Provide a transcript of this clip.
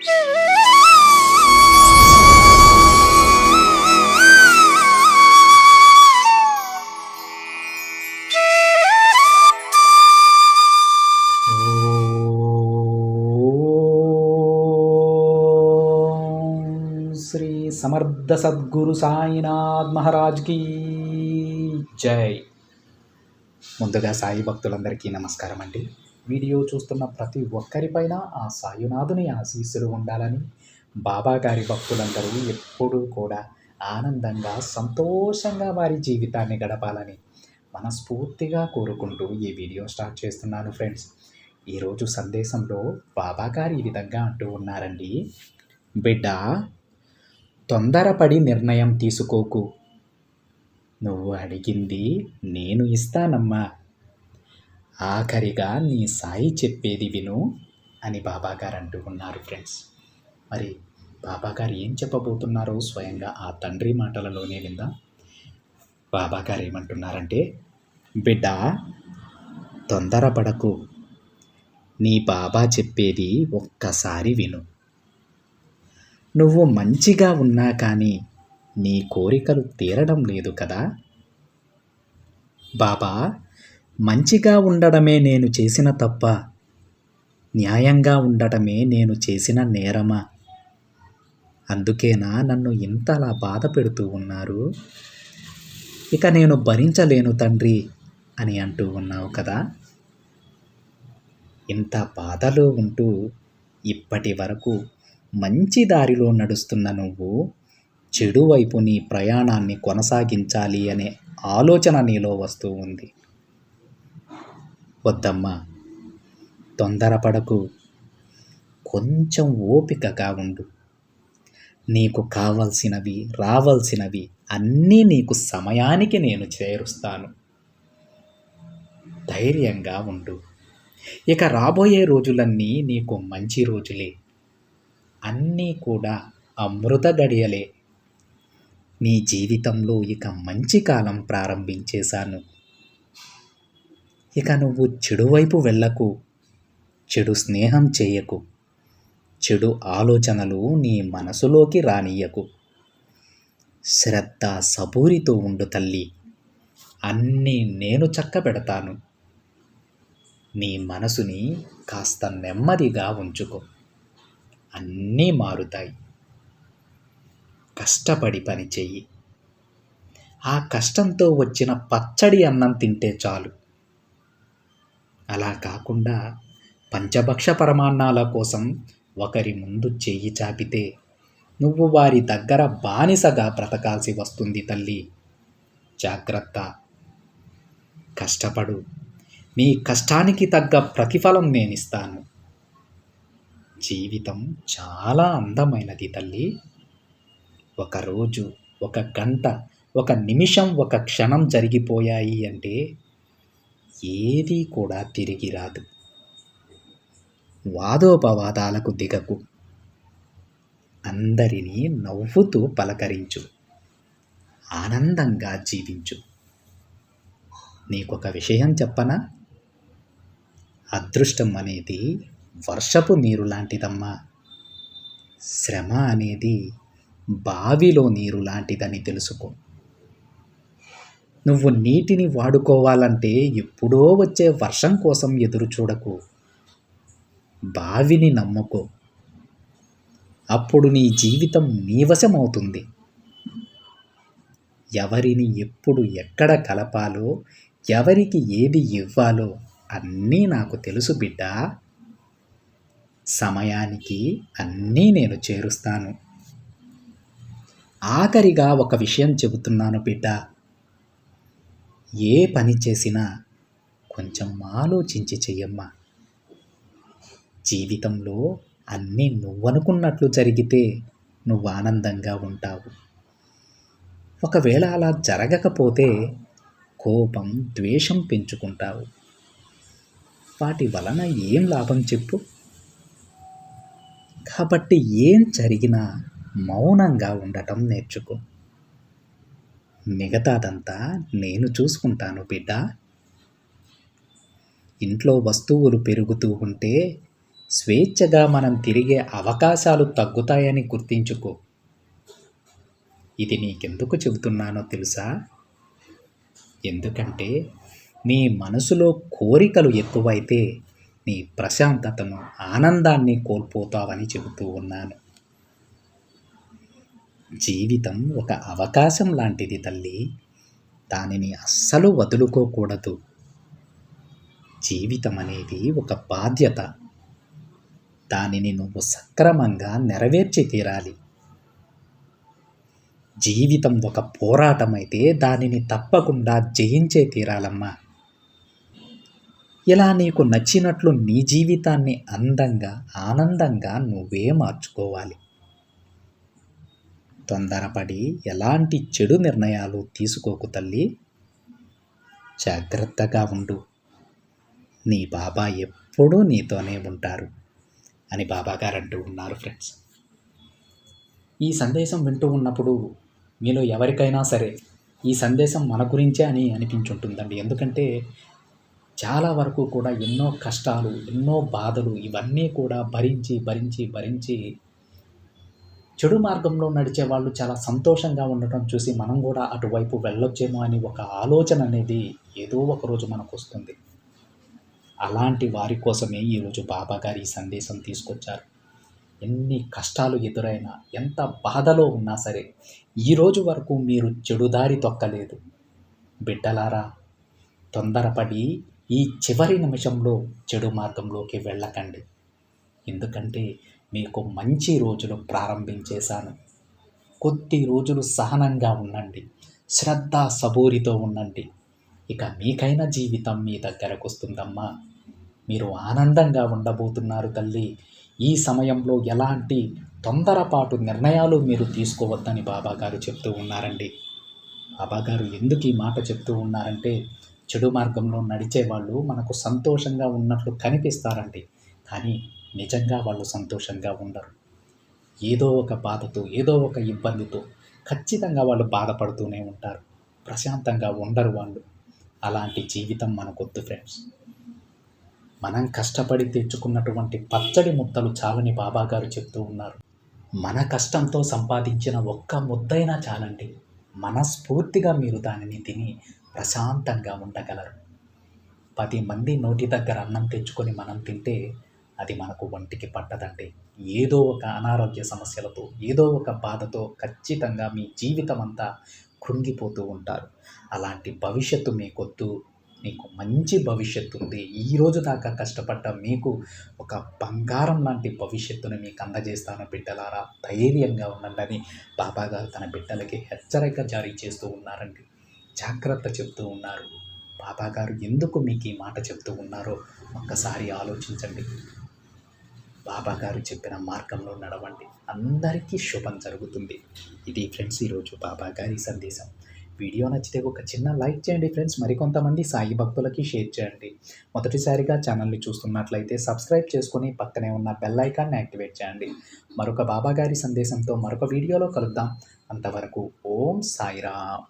శ్రీ సమర్థ సద్గురు సాయినాథ్ మహారాజ్కి జై. ముందుగా సాయి భక్తులందరికీ నమస్కారం అండి. వీడియో చూస్తున్న ప్రతి ఒక్కరిపైన ఆ సాయినాథుని ఆశీస్సులు ఉండాలని, బాబా గారి భక్తులందరూ ఎప్పుడూ కూడా ఆనందంగా సంతోషంగా వారి జీవితాన్ని గడపాలని మనస్ఫూర్తిగా కోరుకుంటూ ఈ వీడియో స్టార్ట్ చేస్తున్నాను ఫ్రెండ్స్. ఈరోజు సందేశంలో బాబా గారు ఈ విధంగా అంటూ ఉన్నారండి. బిడ్డ, తొందరపడి నిర్ణయం తీసుకోకు. నువ్వు అడిగింది నేను ఇస్తానమ్మా. ఆఖరిగా నీ సాయి చెప్పేది విను అని బాబాగారు అంటూ ఉన్నారు ఫ్రెండ్స్. మరి బాబాగారు ఏం చెప్పబోతున్నారో స్వయంగా ఆ తండ్రి మాటలలోనే విందాం. బాబాగారు ఏమంటున్నారంటే, బిడ్డ, తొందరపడకు. నీ బాబా చెప్పేది ఒక్కసారి విను. నువ్వు మంచిగా ఉన్నా కానీ నీ కోరికలు తీరడం లేదు కదా. బాబా, మంచిగా ఉండడమే నేను చేసిన తప్ప, న్యాయంగా ఉండటమే నేను చేసిన నేరమా? అందుకేనా నన్ను ఇంతలా బాధ పెడుతూ ఉన్నారు? ఇక నేను భరించలేను తండ్రి అని అంటూ ఉన్నావు కదా. ఇంత బాధలో ఉంటూ ఇప్పటి వరకు మంచి దారిలో నడుస్తున్న నువ్వు చెడు వైపు నీ ప్రయాణాన్ని కొనసాగించాలి అనే ఆలోచన నీలో వస్తూ ఉంది. వద్దమ్మా, తొందరపడకు. కొంచెం ఓపికగా ఉండు. నీకు కావలసినవి, రావాల్సినవి అన్నీ నీకు సమయానికి నేను చేరుస్తాను. ధైర్యంగా ఉండు. ఇక రాబోయే రోజులన్నీ నీకు మంచి రోజులే. అన్నీ కూడా అమృత గడియలే. నీ జీవితంలో ఇక మంచి కాలం ప్రారంభించేశాను. ఇక నువ్వు చెడు వైపు వెళ్ళకు. చెడు స్నేహం చేయకు. చెడు ఆలోచనలు నీ మనసులోకి రానియ్యకు. శ్రద్ధ సబూరితో ఉండు తల్లి. అన్నీ నేను చక్కబెడతాను. నీ మనసుని కాస్త నెమ్మదిగా ఉంచుకో. అన్నీ మారుతాయి. కష్టపడి పని చెయ్యి. ఆ కష్టంతో వచ్చిన పచ్చడి అన్నం తింటే చాలు. అలా కాకుండా పంచభక్ష పరమాన్నాల కోసం ఒకరి ముందు చెయ్యి చాపితే నువ్వు వారి దగ్గర బానిసగా బ్రతకాల్సి వస్తుంది తల్లి. జాగ్రత్త. కష్టపడు. నీ కష్టానికి తగ్గ ప్రతిఫలం నేనిస్తాను. జీవితం చాలా అందమైనది తల్లి. ఒక రోజు, ఒక గంట, ఒక నిమిషం, ఒక క్షణం జరిగిపోయాయి అంటే ఏదీ కూడా తిరిగి రాదు. వాదోపవాదాలకు దిగకు. అందరినీ నవ్వుతూ పలకరించు. ఆనందంగా జీవించు. నీకొక విషయం చెప్పనా? అదృష్టం అనేది వర్షపు నీరు లాంటిదమ్మా. శ్రమ అనేది బావిలో నీరు లాంటిదని తెలుసుకో. నువ్వు నీటిని వాడుకోవాలంటే ఎప్పుడో వచ్చే వర్షం కోసం ఎదురు చూడకు. బావిని నమ్ముకో. అప్పుడు నీ జీవితం నీ వశమవుతుంది. ఎవరిని ఎప్పుడు ఎక్కడ కలపాలో, ఎవరికి ఏది ఇవ్వాలో అన్నీ నాకు తెలుసు బిడ్డ. సమయానికి అన్నీ నేను చేరుస్తాను. ఆఖరిగా ఒక విషయం చెబుతున్నాను బిడ్డ. ఏ పని చేసినా కొంచెం ఆలోచించి చెయ్యమ్మా. జీవితంలో అన్నీ నువ్వనుకున్నట్లు జరిగితే నువ్వు ఆనందంగా ఉంటావు. ఒకవేళ అలా జరగకపోతే కోపం, ద్వేషం పెంచుకుంటావు. వాటి వలన ఏం లాభం చెప్పు? కాబట్టి ఏం జరిగినా మౌనంగా ఉండటం నేర్చుకో. మిగతాదంతా నేను చూసుకుంటాను బిడ్డ. ఇంట్లో వస్తువులు పెరుగుతూ ఉంటే స్వేచ్ఛగా మనం తిరిగే అవకాశాలు తగ్గుతాయని గుర్తించుకో. ఇది నీకెందుకు చెబుతున్నానో తెలుసా? ఎందుకంటే నీ మనసులో కోరికలు ఎక్కువైతే నీ ప్రశాంతతను, ఆనందాన్ని కోల్పోతావని చెబుతూ ఉన్నాను. జీవితం ఒక అవకాశం లాంటిది తల్లి. దానిని అస్సలు వదులుకోకూడదు. జీవితం అనేది ఒక బాధ్యత. దానిని నువ్వు సక్రమంగా నెరవేర్చి తీరాలి. జీవితం ఒక పోరాటమైతే దానిని తప్పకుండా జయించే తీరాలమ్మా. ఇలా నీకు నచ్చినట్లు నీ జీవితాన్ని అందంగా, ఆనందంగా నువ్వే మార్చుకోవాలి. తొందరపడి ఎలాంటి చెడు నిర్ణయాలు తీసుకోకు తల్లి. జాగ్రత్తగా ఉండు. నీ బాబా ఎప్పుడూ నీతోనే ఉంటారు అని బాబాగారు అంటూ ఉన్నారు ఫ్రెండ్స్. ఈ సందేశం వింటూ ఉన్నప్పుడు మీలో ఎవరికైనా సరే ఈ సందేశం మన గురించే అని అనిపించుంటుందండి. ఎందుకంటే చాలా వరకు కూడా ఎన్నో కష్టాలు, ఎన్నో బాధలు ఇవన్నీ కూడా భరించి చెడు మార్గంలో నడిచే వాళ్ళు చాలా సంతోషంగా ఉండటం చూసి మనం కూడా అటువైపు వెళ్ళొచ్చేమో అని ఒక ఆలోచన అనేది ఏదో ఒకరోజు మనకు వస్తుంది. అలాంటి వారి కోసమే ఈరోజు బాబాగారు ఈ సందేశం తీసుకొచ్చారు. ఎన్ని కష్టాలు ఎదురైనా, ఎంత బాధలో ఉన్నా సరే ఈరోజు వరకు మీరు చెడుదారి తొక్కలేదు. బిడ్డలారా, తొందరపడి ఈ చివరి నిమిషంలో చెడు మార్గంలోకి వెళ్ళకండి. ఎందుకంటే మీకు మంచి రోజులు ప్రారంభించేశాను. కొద్ది రోజులు సహనంగా ఉండండి, శ్రద్ధ సబూరితో ఉండండి. ఇక మీకైన జీవితం మీ దగ్గరకు వస్తుందమ్మా. మీరు ఆనందంగా ఉండబోతున్నారు తల్లి. ఈ సమయంలో ఎలాంటి తొందరపాటు నిర్ణయాలు మీరు తీసుకోవద్దని బాబాగారు చెప్తూ ఉన్నారండి. బాబాగారు ఎందుకు ఈ మాట చెప్తూ ఉన్నారంటే, చెడు మార్గంలో నడిచే వాళ్ళు మనకు సంతోషంగా ఉన్నట్లు కనిపిస్తారండి, కానీ నిజంగా వాళ్ళు సంతోషంగా ఉండరు. ఏదో ఒక బాధతో, ఏదో ఒక ఇబ్బందితో ఖచ్చితంగా వాళ్ళు బాధపడుతూనే ఉంటారు. ప్రశాంతంగా ఉండరు వాళ్ళు. అలాంటి జీవితం మనకొద్దు ఫ్రెండ్స్. మనం కష్టపడి తెచ్చుకున్నటువంటి పచ్చడి ముద్దలు చాలని బాబాగారు చెప్తూ ఉన్నారు. మన కష్టంతో సంపాదించిన ఒక్క ముద్దైనా చాలండి. మనస్ఫూర్తిగా మీరు దానిని తిని ప్రశాంతంగా ఉండగలరు. 10 మంది నోటి దగ్గర అన్నం తెచ్చుకొని మనం తింటే అది మనకు ఒంటికి పట్టదండి. ఏదో ఒక అనారోగ్య సమస్యలతో, ఏదో ఒక బాధతో ఖచ్చితంగా మీ జీవితం అంతా కృంగిపోతూ ఉంటారు. అలాంటి భవిష్యత్తు మీకొద్దు. మీకు మంచి భవిష్యత్తు ఉంది. ఈరోజు దాకా కష్టపడ్డ మీకు ఒక బంగారం లాంటి భవిష్యత్తుని మీకు అందజేస్తాను బిడ్డలారా, ధైర్యంగా ఉండండి బాబాగారు తన బిడ్డలకి హెచ్చరిక జారీ చేస్తూ ఉన్నారండి. జాగ్రత్త చెప్తూ ఉన్నారు. బాబాగారు ఎందుకు మీకు ఈ మాట చెప్తూ ఉన్నారో ఒక్కసారి ఆలోచించండి. బాబాగారు చెప్పిన మార్గంలో నడవండి. అందరికీ శుభం జరుగుతుంది. ఇది ఫ్రెండ్స్ ఈరోజు బాబాగారి సందేశం. వీడియో నచ్చితే ఒక చిన్న లైక్ చేయండి ఫ్రెండ్స్. మరికొంతమంది సాయి భక్తులకి షేర్ చేయండి. మొదటిసారిగా ఛానల్ని చూస్తున్నట్లయితే సబ్స్క్రైబ్ చేసుకొని పక్కనే ఉన్న బెల్ ఐకాన్ని యాక్టివేట్ చేయండి. మరొక బాబాగారి సందేశంతో మరొక వీడియోలో కలుద్దాం. అంతవరకు ఓం సాయిరామ్.